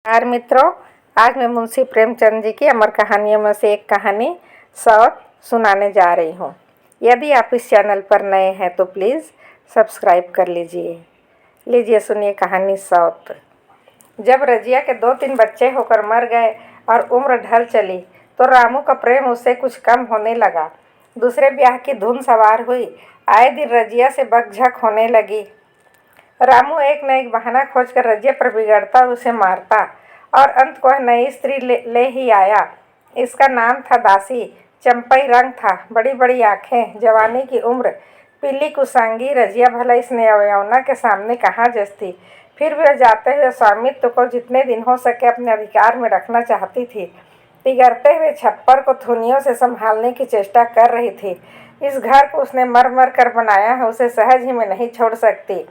नमस्कार मित्रों, आज मैं मुंशी प्रेमचंद जी की अमर कहानियों में से एक कहानी सौत सुनाने जा रही हूँ। यदि आप इस चैनल पर नए हैं तो प्लीज़ सब्सक्राइब कर लीजिए। लीजिए सुनिए कहानी सौत। जब रजिया के 2-3 बच्चे होकर मर गए और उम्र ढल चली तो रामू का प्रेम उससे कुछ कम होने लगा। दूसरे ब्याह की धुन सवार हुई। आए दिन रजिया से बकझक होने लगी। रामू एक न एक बहाना खोजकर रजिया पर बिगड़ता और उसे मारता और अंत को नई स्त्री ले ही आया। इसका नाम था दासी। चंपई रंग था, बड़ी बड़ी आंखें, जवानी की उम्र, पीली कुशांगी। रजिया भला इस नवयौवना के सामने कहाँ जचती। फिर वह जाते हुए स्वामित्व को जितने दिन हो सके अपने अधिकार में रखना चाहती थी। बिगड़ते हुए छप्पर को थुनियों से संभालने की चेष्टा कर रही थी। इस घर को उसने मर मर कर बनाया है, उसे सहज ही में नहीं छोड़ सकती।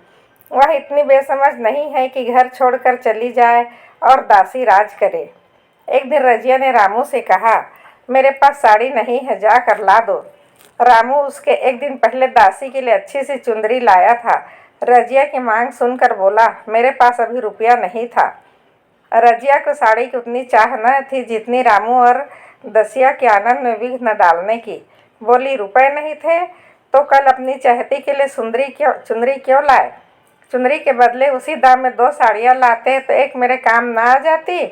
वह इतनी बेसमझ नहीं है कि घर छोड़कर चली जाए और दासी राज करे। एक दिन रजिया ने रामू से कहा, मेरे पास साड़ी नहीं है, जाकर ला दो। रामू उसके एक दिन पहले दासी के लिए अच्छी सी चुंदरी लाया था। रजिया की मांग सुनकर बोला, मेरे पास अभी रुपया नहीं था। रजिया को साड़ी की उतनी चाह न थी जितनी रामू और दसिया के आनंद में विघ्न डालने की। बोली, रुपए नहीं थे तो कल अपनी चहती के लिए चुंदरी क्यों लाए? चुंदरी के बदले उसी दाम में 2 साड़ियाँ लाते तो एक मेरे काम ना आ जाती।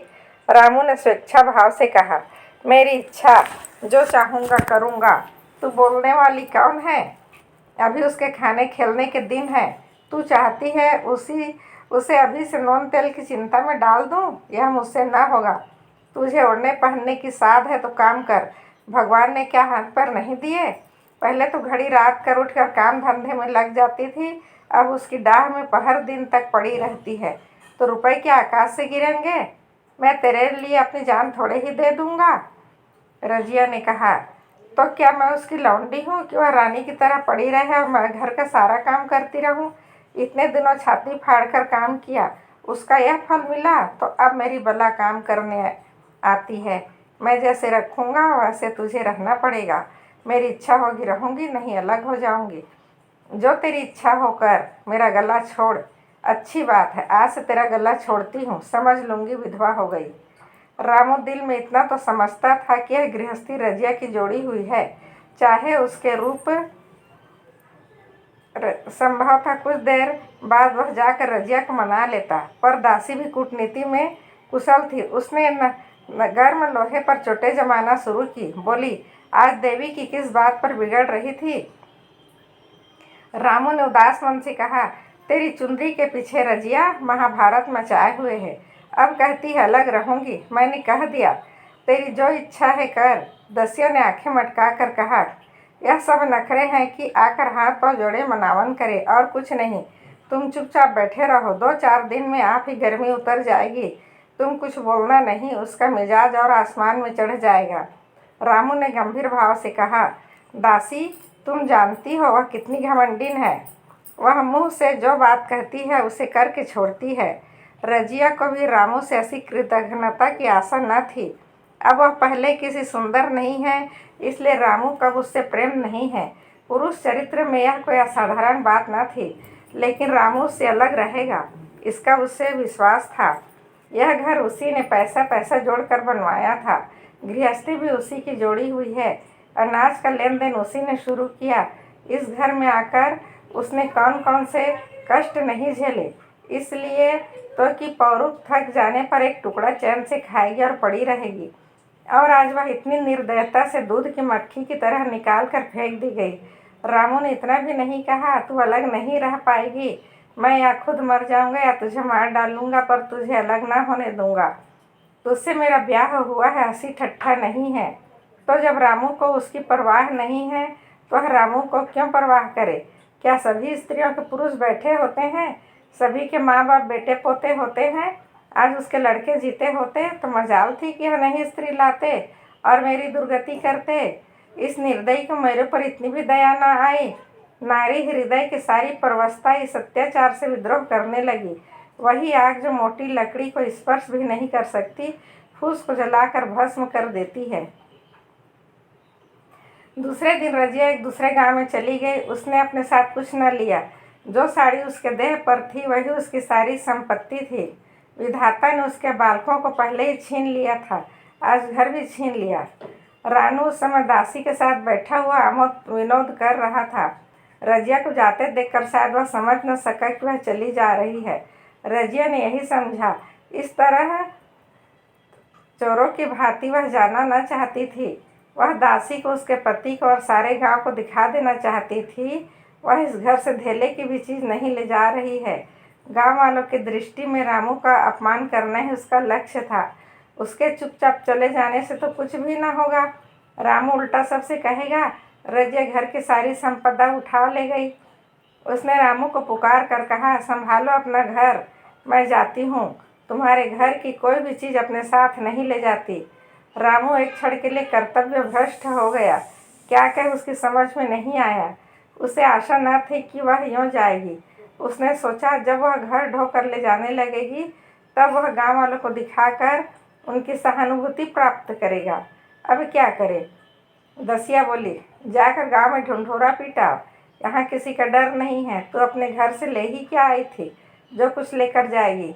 रामू ने स्वेच्छा भाव से कहा, मेरी इच्छा, जो चाहूँगा करूँगा। तू बोलने वाली कौन है? अभी उसके खाने खेलने के दिन है। तू चाहती है उसे अभी से नून तेल की चिंता में डाल दूँ? यह मुझसे ना होगा। तुझे ओढ़ने पहनने की साध है तो काम कर। भगवान ने क्या हाथ पर नहीं दिए? पहले तो घड़ी रात कर उठकर काम धंधे में लग जाती थी, अब उसकी डाह में पहर दिन तक पड़ी रहती है। तो रुपए क्या आकाश से गिरेंगे? मैं तेरे लिए अपनी जान थोड़े ही दे दूंगा। रजिया ने कहा, तो क्या मैं उसकी लौंडी हूँ कि वह रानी की तरह पड़ी रहे और मैं घर का सारा काम करती रहूँ? इतने दिनों छाती फाड़कर काम किया, उसका यह फल मिला, तो अब मेरी बला काम करने आती है। मैं जैसे रखूँगा वैसे तुझे रहना पड़ेगा। मेरी इच्छा होगी रहूँगी, नहीं अलग हो जाऊँगी। जो तेरी इच्छा होकर मेरा गला छोड़। अच्छी बात है, आज से तेरा गला छोड़ती हूँ, समझ लूँगी विधवा हो गई। रामू दिल में इतना तो समझता था कि यह गृहस्थी रजिया की जोड़ी हुई है। चाहे उसके रूप संभव था कुछ देर बाद वह जाकर रजिया को मना लेता, पर दासी भी कूटनीति में कुशल थी। उसने नगर में लोहे पर चोटें जमाना शुरू की। बोली, आज देवी की किस बात पर बिगड़ रही थी? रामू ने उदास मन से कहा, तेरी चुंदरी के पीछे रजिया महाभारत मचाए हुए है। अब कहती है अलग रहूंगी। मैंने कह दिया, तेरी जो इच्छा है कर। दस्यु ने आंखें मटका कर कहा, यह सब नखरे हैं कि आकर हाथ पांव जोड़े मनावन करे और कुछ नहीं। तुम चुपचाप बैठे रहो, 2-4 दिन में आप ही गर्मी उतर जाएगी। तुम कुछ बोलना नहीं, उसका मिजाज और आसमान में चढ़ जाएगा। रामू ने गंभीर भाव से कहा, दासी, तुम जानती हो वह कितनी घमंडिन है। वह मुंह से जो बात कहती है उसे करके छोड़ती है। रजिया को भी रामू से ऐसी कृतज्ञता की आशा न थी। अब वह पहले किसी सुंदर नहीं है, इसलिए रामू का उससे प्रेम नहीं है। पुरुष चरित्र में यह कोई असाधारण बात न थी, लेकिन रामू उससे अलग रहेगा, इसका उससे विश्वास था। यह घर उसी ने पैसा जोड़कर बनवाया था। गृहस्थी भी उसी की जोड़ी हुई है। अनाज का लेन देन उसी ने शुरू किया। इस घर में आकर उसने कौन कौन से कष्ट नहीं झेले, इसलिए तो कि पौरुष थक जाने पर एक टुकड़ा चैन से खाएगी और पड़ी रहेगी। और आज वह इतनी निर्दयता से दूध की मक्खी की तरह निकाल कर फेंक दी गई। रामू ने इतना भी नहीं कहा, तू अलग नहीं रह पाएगी। मैं या खुद मर जाऊंगा या तुझे मार डालूंगा, पर तुझे अलग ना होने दूंगा। तुझसे मेरा ब्याह हुआ है, हंसी ठट्ठा नहीं है। तो जब रामू को उसकी परवाह नहीं है तो वह रामू को क्यों परवाह करे? क्या सभी स्त्रियों के पुरुष बैठे होते हैं? सभी के माँ बाप बेटे पोते होते हैं? आज उसके लड़के जीते होते तो मजाल थी कि यह नहीं स्त्री लाते और मेरी दुर्गति करते। इस निर्दयी को मेरे पर इतनी भी दया न आई। नारी हृदय की सारी परवस्था इस अत्याचार से विद्रोह करने लगी। वही आग जो मोटी लकड़ी को स्पर्श भी नहीं कर सकती, फूस को जलाकर भस्म कर देती है। दूसरे दिन रजिया एक दूसरे गांव में चली गई। उसने अपने साथ कुछ न लिया। जो साड़ी उसके देह पर थी वही उसकी सारी संपत्ति थी। विधाता ने उसके बालकों को पहले ही छीन लिया था, आज घर भी छीन लिया। रानू उस समय दासी के साथ बैठा हुआ आमोद विनोद कर रहा था। रजिया को जाते देखकर शायद वह समझ न सका कि वह चली जा रही है। रजिया ने यही समझा। इस तरह चोरों की भांति वह जाना न चाहती थी। वह दासी को, उसके पति को और सारे गांव को दिखा देना चाहती थी वह इस घर से धेले की भी चीज़ नहीं ले जा रही है। गांव वालों की दृष्टि में रामू का अपमान करना ही उसका लक्ष्य था। उसके चुपचाप चले जाने से तो कुछ भी न होगा। रामू उल्टा सबसे कहेगा, रजिया घर की सारी संपदा उठा ले गई। उसने रामू को पुकार कर कहा, संभालो अपना घर, मैं जाती हूँ। तुम्हारे घर की कोई भी चीज़ अपने साथ नहीं ले जाती। रामू एक क्षण के लिए कर्तव्य भ्रष्ट हो गया। क्या कहे उसकी समझ में नहीं आया। उसे आशा न थी कि वह यूँ जाएगी। उसने सोचा जब वह घर ढोकर ले जाने लगेगी तब वह गांव वालों को दिखाकर उनकी सहानुभूति प्राप्त करेगा। अब क्या करे। दसिया बोली, जाकर गांव में ढिंढोरा पीटाओ, यहाँ किसी का डर नहीं है। तू अपने घर से ले ही क्या आई थी, जो कुछ लेकर जाएगी।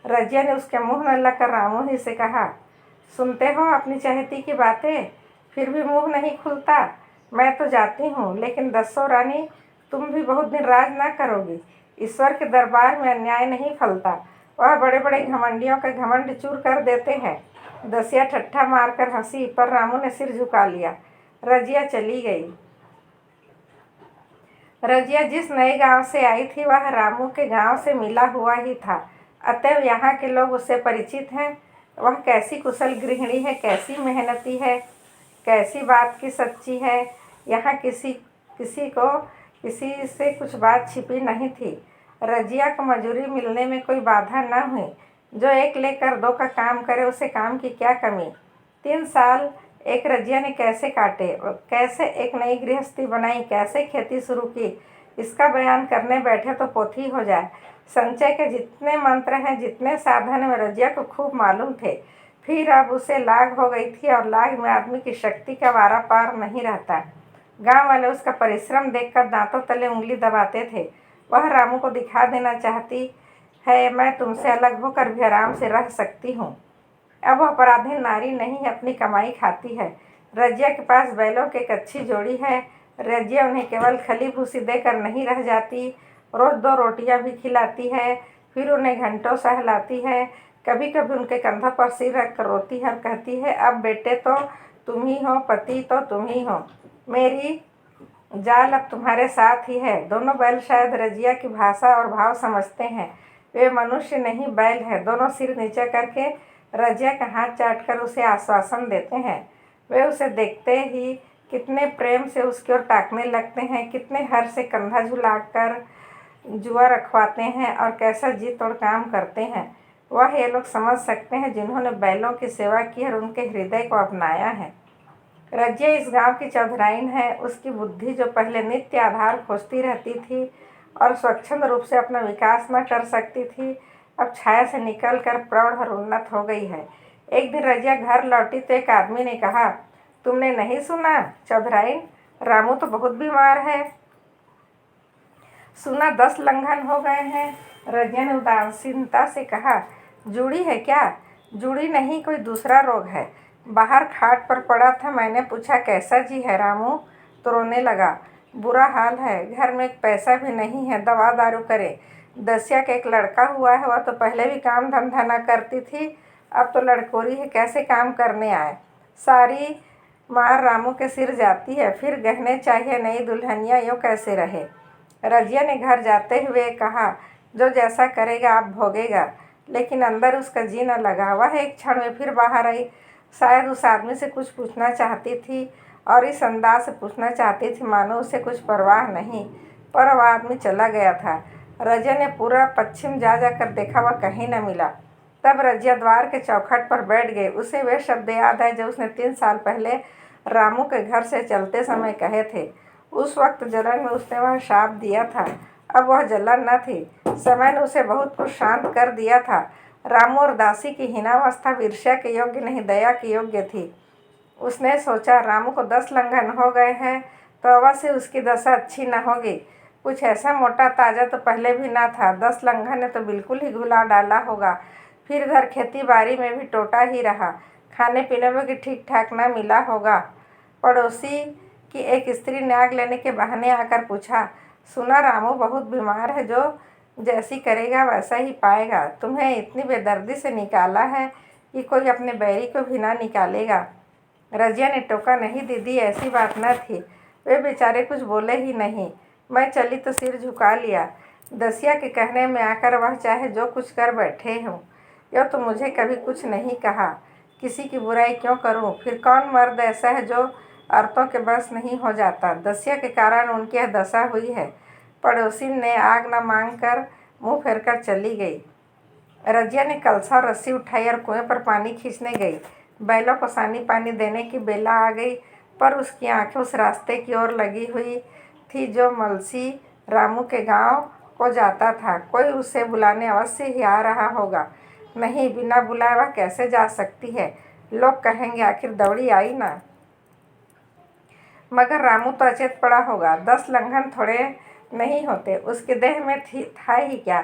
रजिया ने उसके मुंह न लगकर रामू ही से कहा, सुनते हो अपनी चहेती की बातें, फिर भी मुंह नहीं खुलता। मैं तो जाती हूँ, लेकिन दसो रानी, तुम भी बहुत दिन राज ना करोगी। ईश्वर के दरबार में अन्याय नहीं फलता। वह बड़े बड़े घमंडियों का घमंड चूर कर देते हैं। दसिया ठट्ठा मारकर हंसी, पर रामू ने सिर झुका लिया। रजिया चली गई। रजिया जिस नए गांव से आई थी वह रामू के गांव से मिला हुआ ही था, अतएव यहाँ के लोग उससे परिचित हैं। वह कैसी कुशल गृहिणी है, कैसी मेहनती है, कैसी बात की सच्ची है। यहाँ किसी से कुछ बात छिपी नहीं थी। रजिया को मजूरी मिलने में कोई बाधा न हुई। जो एक लेकर दो का काम करे उसे काम की क्या कमी। 3 साल एक रजिया ने कैसे काटे, कैसे एक नई गृहस्थी बनाई, कैसे खेती शुरू की, इसका बयान करने बैठे तो पोथी हो जाए। संचय के जितने मंत्र हैं, जितने साधन हैं, रजिया को खूब मालूम थे। फिर अब उसे लाग हो गई थी और लाग में आदमी की शक्ति का वारा पार नहीं रहता। गांव वाले उसका परिश्रम देखकर दांतों तले उंगली दबाते थे। वह रामू को दिखा देना चाहती है, मैं तुमसे अलग होकर भी आराम से रह सकती हूँ। अब वह पराधीन नारी नहीं है, अपनी कमाई खाती है। रजिया के पास बैलों की एक अच्छी जोड़ी है। रजिया उन्हें केवल खली भूसी देकर नहीं रह जाती, रोज 2 रोटियां भी खिलाती है, फिर उन्हें घंटों सहलाती है। कभी कभी उनके कंधों पर सिर रख कर रोती है और कहती है, अब बेटे तो तुम ही हो, पति तो तुम ही हो, मेरी जाल अब तुम्हारे साथ ही है। दोनों बैल शायद रजिया की भाषा और भाव समझते हैं। वे मनुष्य नहीं बैल है। दोनों सिर नीचे करके रजिया का हाथ चाटकर उसे आश्वासन देते हैं। वे उसे देखते ही कितने प्रेम से उसकी ओर ताकने लगते हैं, कितने हर्ष से कंधा झुलाकर जुआ रखवाते हैं और कैसा जी तोड़ काम करते हैं। वह ये लोग समझ सकते हैं जिन्होंने बैलों की सेवा की और उनके हृदय को अपनाया है। रजिया इस गांव की चौधराइन है। उसकी बुद्धि जो पहले नित्य आधार खोजती रहती थी और स्वच्छंद रूप से अपना विकास न कर सकती थी, अब छाया से निकलकर प्रौढ़ और उन्नत हो गई है। एक दिन रजिया घर लौटी तो एक आदमी ने कहा, तुमने नहीं सुना चौधराइन, रामू तो बहुत बीमार है। सुना 10 लंघन हो गए हैं। रजिया ने उदासीनता से कहा, जुड़ी है क्या? जुड़ी नहीं, कोई दूसरा रोग है। बाहर खाट पर पड़ा था, मैंने पूछा कैसा जी है रामू, तो रोने लगा। बुरा हाल है, घर में एक पैसा भी नहीं है, दवा दारू करे। दसिया का एक लड़का हुआ है, वह तो पहले भी काम धंधा न करती थी, अब तो लड़कोरी है, कैसे काम करने आए। सारी मार रामू के सिर जाती है, फिर गहने चाहिए, नई दुल्हनिया, यूँ कैसे रहे। रजिया ने घर जाते हुए कहा, जो जैसा करेगा आप भोगेगा, लेकिन अंदर उसका जी न लगा। वह एक क्षण में फिर बाहर आई। शायद उस आदमी से कुछ पूछना चाहती थी और इस अंदाज से पूछना चाहती थी मानो उसे कुछ परवाह नहीं, पर वह आदमी चला गया था। रजिया ने पूरा पश्चिम जा जाकर देखा, वह कहीं न मिला। तब रजिया द्वार के चौखट पर बैठ गई। उसे वे शब्द याद है जो उसने 3 साल पहले रामू के घर से चलते समय कहे थे। उस वक्त जलन में उसने वह शाप दिया था। अब वह जलन न थी, समय ने उसे बहुत कुछ शांत कर दिया था। रामू और दासी की हीनावस्था ईर्ष्या के योग्य नहीं, दया के योग्य थी। उसने सोचा, रामू को 10 लंघन हो गए हैं तो अवश्य उसकी दशा अच्छी न होगी। कुछ ऐसा मोटा ताजा तो पहले भी ना था, 10 लंघन ने तो बिल्कुल ही घुला डाला होगा। फिर इधर खेती बाड़ी में भी टोटा ही रहा। खाने पीने में भी ठीक ठाक न मिला होगा। पड़ोसी की एक स्त्री ने आग लेने के बहाने आकर पूछा, सुना रामू बहुत बीमार है, जो जैसी करेगा वैसा ही पाएगा। तुम्हें इतनी बेदर्दी से निकाला है कि कोई अपने बैरी को भी ना निकालेगा। रजिया ने टोका, नहीं दीदी, ऐसी बात न थी। वे बेचारे कुछ बोले ही नहीं। मैं चली तो सिर झुका लिया। दसिया के कहने में आकर वह चाहे जो कुछ कर बैठे हों। यह तो मुझे कभी कुछ नहीं कहा। किसी की बुराई क्यों करूं? फिर कौन मर्द ऐसा है जो औरतों के बस नहीं हो जाता? दसिया के कारण उनकी यह दशा हुई है। पड़ोसी ने आग न मांग कर मुँह फेर कर चली गई। रजिया ने कलसा और रस्सी उठाई और कुएं पर पानी खींचने गई। बैलों को सानी पानी देने की बेला आ गई, पर उसकी आंखें उस रास्ते की ओर लगी हुई थी जो मलसी रामू के गांव को जाता था। कोई उसे बुलाने अवश्य ही आ रहा होगा। नहीं, बिना बुलाए वह कैसे जा सकती है? लोग कहेंगे आखिर दौड़ी आई ना। मगर रामू तो अचेत पड़ा होगा। 10 लंघन थोड़े नहीं होते। उसके देह में था ही क्या?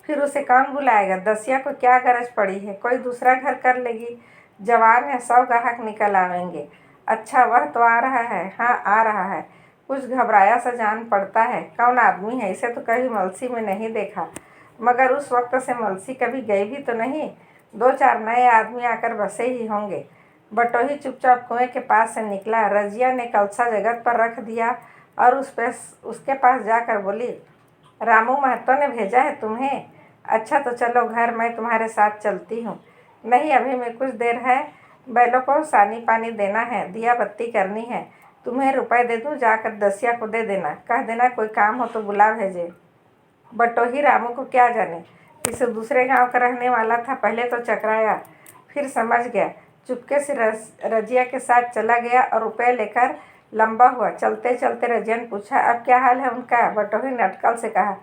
फिर उसे कौन बुलाएगा? दसिया को क्या गरज पड़ी है? कोई दूसरा घर कर लेगी। जवान है, 100 ग्राहक निकल आवेंगे। अच्छा, वह तो आ रहा है। हाँ, आ रहा है। कुछ घबराया सा जान पड़ता है। कौन आदमी है? इसे तो कभी मलसी में नहीं देखा। मगर उस वक्त से मलसी कभी गई भी तो नहीं। 2-4 नए आदमी आकर बसे ही होंगे। बटोही चुपचाप कुएं के पास से निकला। रजिया ने कलसा जगत पर रख दिया और उसके पास जाकर बोली, रामू महतो ने भेजा है तुम्हें? अच्छा तो चलो घर, मैं तुम्हारे साथ चलती हूँ। नहीं, अभी मैं कुछ देर है। बैलों को सानी पानी देना है, दिया बत्ती करनी है। तुम्हें रुपए दे दूँ, जाकर दसिया को दे देना। कह देना कोई काम हो तो बुला भेजे। बटोही रामू को क्या जाने, किसी दूसरे गांव का रहने वाला था। पहले तो चकराया, फिर समझ गया। चुपके से रजिया के साथ चला गया और रुपए लेकर लंबा हुआ। चलते चलते रजिया ने पूछा, अब क्या हाल है उनका? बटोही ने अटकल से कहा,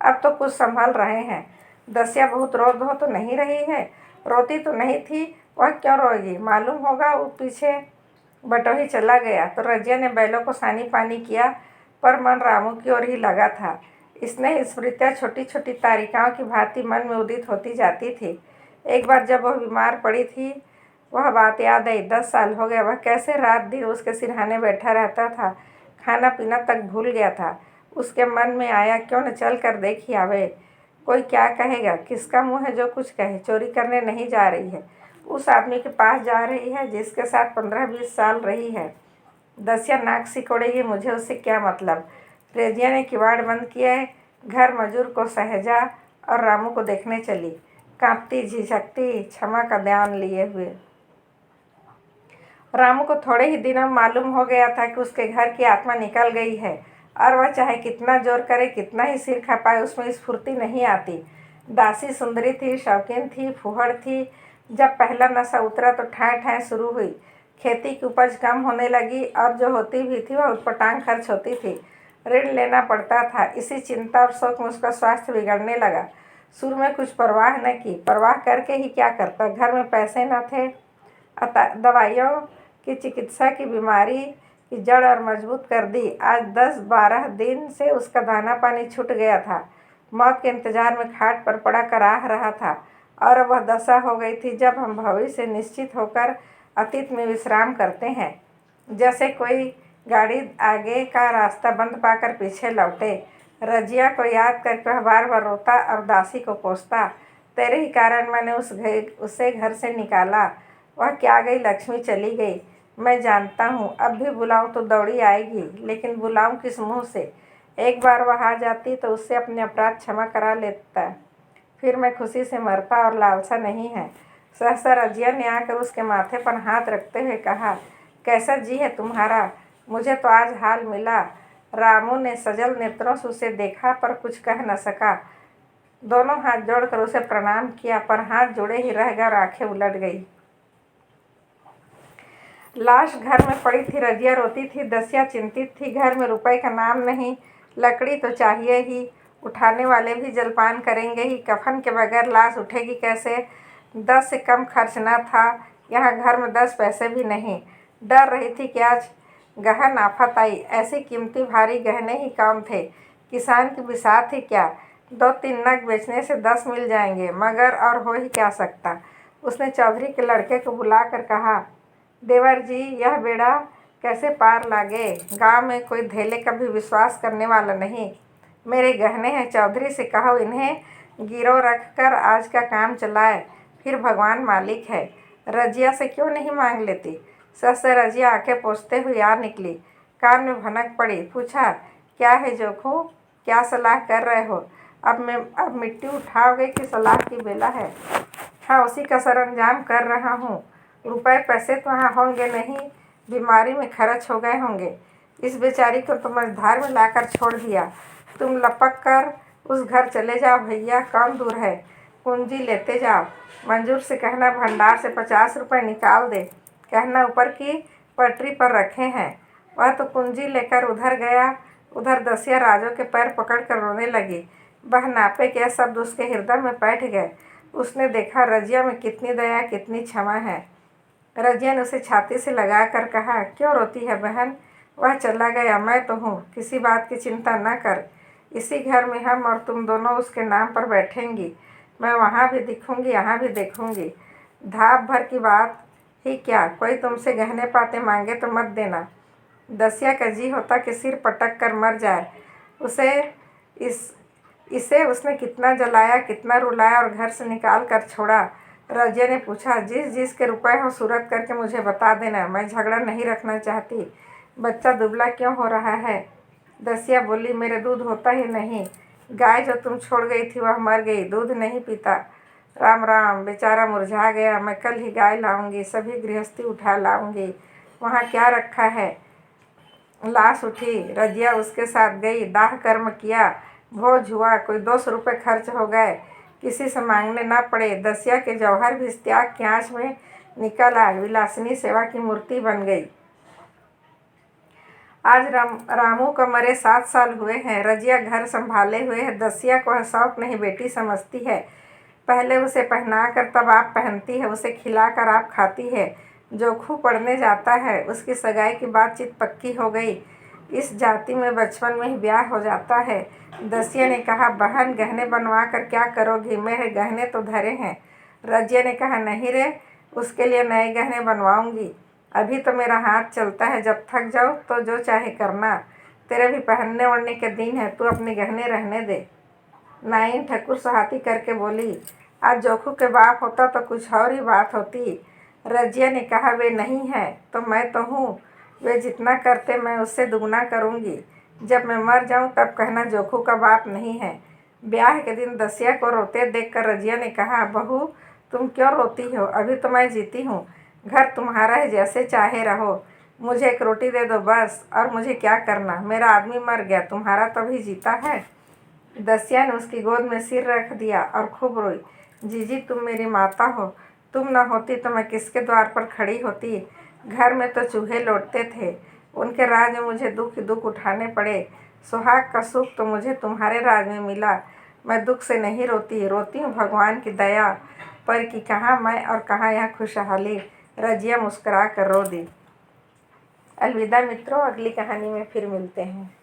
अब तो कुछ संभल रहे हैं। दसिया बहुत रो धो तो नहीं रही है? रोती तो नहीं थी, वह क्यों रोएगी? मालूम होगा वो पीछे। बटोही चला गया तो रजिया ने बैलों को सानी पानी किया, पर मन रामू की ओर ही लगा था। स्नेह स्मृतियाँ छोटी छोटी तारिकाओं की भांति मन में उदित होती जाती थी। एक बार जब वह बीमार पड़ी थी, वह बात याद आई। 10 साल हो गए। वह कैसे रात दिन उसके सिरहाने बैठा रहता था, खाना पीना तक भूल गया था। उसके मन में आया, क्यों न चल कर देखी आवे। कोई क्या कहेगा? किसका मुँह है जो कुछ कहे? चोरी करने नहीं जा रही है, उस आदमी के पास जा रही है जिसके साथ 15-20 साल रही है। दसिया नाक सिकोड़ेगी, मुझे उससे क्या मतलब। रजिया ने किवाड़ बंद किए, घर मजूर को सहेजा और रामू को देखने चली, कांपती झिझकती, क्षमा का ध्यान लिए हुए। रामू को थोड़े ही दिनों में मालूम हो गया था कि उसके घर की आत्मा निकल गई है, और वह चाहे कितना जोर करे, कितना ही सिर खपाए, उसमें स्फूर्ति नहीं आती। दासी सुंदरी थी, शौकीन थी, फूहड़ थी। जब पहला नशा उतरा तो ठाए ठाए शुरू हुई। खेती की उपज कम होने लगी और जो होती भी थी वह उटपटांग खर्च होती थी। ऋण लेना पड़ता था। इसी चिंता और शोक में उसका स्वास्थ्य बिगड़ने लगा। शुरू में कुछ परवाह न की। परवाह करके ही क्या करता? घर में पैसे न थे। अतः दवाइयों की चिकित्सा की बीमारी की जड़ और मजबूत कर दी। आज 10-12 दिन से उसका दाना पानी छूट गया था। मौत के इंतजार में खाट पर पड़ा कराह रहा था, और वह दशा हो गई थी जब हम भविष्य निश्चित होकर अतीत में विश्राम करते हैं। जैसे कोई गाड़ी आगे का रास्ता बंद पाकर पीछे लौटे। रजिया को याद करके वह बार बार रोता और दासी को कोसता, तेरे ही कारण मैंने उसे घर से निकाला। वह क्या गई, लक्ष्मी चली गई। मैं जानता हूँ, अब भी बुलाऊं तो दौड़ी आएगी, लेकिन बुलाऊं किस मुँह से? एक बार वह आ जाती तो उससे अपने अपराध क्षमा करा लेता, फिर मैं खुशी से मरता, और लालसा नहीं है। सहसा रजिया ने आकर उसके माथे पर हाथ रखते हुए कहा, कैसा जी है तुम्हारा? मुझे तो आज हाल मिला। रामू ने सजल नेत्रों से उसे देखा, पर कुछ कह न सका। दोनों हाथ जोड़कर उसे प्रणाम किया, पर हाथ जुड़े ही रह गए और आंखें उलट गई। लाश घर में पड़ी थी। रजिया रोती थी। दसिया चिंतित थी। घर में रुपए का नाम नहीं। लकड़ी तो चाहिए ही, उठाने वाले भी जलपान करेंगे ही। कफन के बगैर लाश उठेगी कैसे? 10 से कम खर्च न था। यहाँ घर में 10 पैसे भी नहीं। डर रही थी कि आज गहन आफत आई। ऐसी कीमती भारी गहने ही कौन थे? किसान की बिसात ही क्या? 2-3 नग बेचने से 10 मिल जाएंगे, मगर और हो ही क्या सकता। उसने चौधरी के लड़के को बुलाकर कहा, देवर जी, यह बेड़ा कैसे पार लागे। गांव में कोई धेले का भी विश्वास करने वाला नहीं। मेरे गहने हैं, चौधरी से कहो इन्हें गिरव रख कर आज का काम चलाए, फिर भगवान मालिक है। रजिया से क्यों नहीं मांग लेती। सच से रजिया आंखें पोंछते हुए आ निकली। कान में भनक पड़ी। पूछा, क्या है जोखू, क्या सलाह कर रहे हो। अब मिट्टी उठाओगे कि सलाह की बेला है। हाँ, उसी का सरंजाम कर रहा हूँ। रुपए पैसे तो वहाँ होंगे नहीं, बीमारी में खर्च हो गए होंगे। इस बेचारी को तो मझधार में लाकर छोड़ दिया। तुम लपक कर उस घर चले जाओ भैया, कौन दूर है। पूंजी लेते जाओ। मंजूर से कहना भंडार से 50 रुपये निकाल दे। कहना ऊपर की पटरी पर रखे हैं। वह तो पूंजी लेकर उधर गया। उधर दसिया राजो के पैर पकड़कर रोने लगी। वह नापे के शब्द उसके हृदय में बैठ गए। उसने देखा रजिया में कितनी दया, कितनी क्षमा है। रजिया ने उसे छाती से लगाकर कहा, क्यों रोती है बहन। वह चला गया, मैं तो हूँ, किसी बात की चिंता न कर। इसी घर में हम और तुम दोनों उसके नाम पर बैठेंगी। मैं वहाँ भी दिखूंगी, यहाँ भी देखूंगी। धाप भर की बात ही क्या, कोई तुमसे गहने पाते मांगे तो मत देना। दसिया का जी होता कि सिर पटक कर मर जाए। इसे उसने कितना जलाया, कितना रुलाया और घर से निकाल कर छोड़ा। रजिया ने पूछा, जिस के रुपए हो सूरत करके मुझे बता देना, मैं झगड़ा नहीं रखना चाहती। बच्चा दुबला क्यों हो रहा है। दसिया बोली, मेरे दूध होता ही नहीं। गाय जो तुम छोड़ गई थी वह मर गई, दूध नहीं पीता। राम राम, बेचारा मुरझा गया। मैं कल ही गाय लाऊंगी, सभी गृहस्थी उठा लाऊंगी। वहाँ क्या रखा है। लाश उठी। रजिया उसके साथ गई। दाह कर्म किया, भोज हुआ, कोई 200 रुपये खर्च हो गए, किसी से मांगने ना पड़े। दसिया के जौहर भी इस त्याग की आँच में निकल आए, विलासिनी सेवा की मूर्ति बन गई। आज रामू को मरे 7 साल हुए हैं। रजिया घर संभाले हुए है। दसिया को शौक नहीं, बेटी समझती है। पहले उसे पहना कर तब आप पहनती है, उसे खिलाकर आप खाती है। जोखू पढ़ने जाता है, उसकी सगाई की बातचीत पक्की हो गई। इस जाति में बचपन में ही ब्याह हो जाता है। दसिया ने कहा, बहन गहने बनवा कर क्या करोगी, मेरे गहने तो धरे हैं। रजिया ने कहा, नहीं रे, उसके लिए नए गहने बनवाऊंगी। अभी तो मेरा हाथ चलता है, जब थक जाऊँ तो जो चाहे करना। तेरे भी पहनने ओढ़ने के दिन है, तू अपने गहने रहने दे। नाइन ठकुर सुहाती करके बोली, आज जोखू के बाप होता तो कुछ और ही बात होती। रजिया ने कहा, वे नहीं है तो मैं तो हूँ। वे जितना करते मैं उससे दुगना करूँगी। जब मैं मर जाऊँ तब कहना जोखू का बाप नहीं है। ब्याह के दिन दसिया को रोते देखकर रजिया ने कहा, बहू तुम क्यों रोती हो, अभी तो मैं जीती हूँ। घर तुम्हारा है, जैसे चाहे रहो। मुझे एक रोटी दे दो बस, और मुझे क्या करना, मेरा आदमी मर गया, तुम्हारा तभी जीता है। दसिया ने उसकी गोद में सिर रख दिया और खूब रोई। जीजी, तुम मेरी माता हो, तुम न होती तो मैं किसके द्वार पर खड़ी होती। घर में तो चूहे लौटते थे, उनके राज में मुझे दुख दुख उठाने पड़े। सुहाग का सुख तो मुझे तुम्हारे राज में मिला। मैं दुख से नहीं रोती, रोती हूँ भगवान की दया पर कि कहाँ मैं और कहाँ यहाँ खुशहाली। रजिया मुस्कुरा कर रो दी। अलविदा मित्रों, अगली कहानी में फिर मिलते हैं।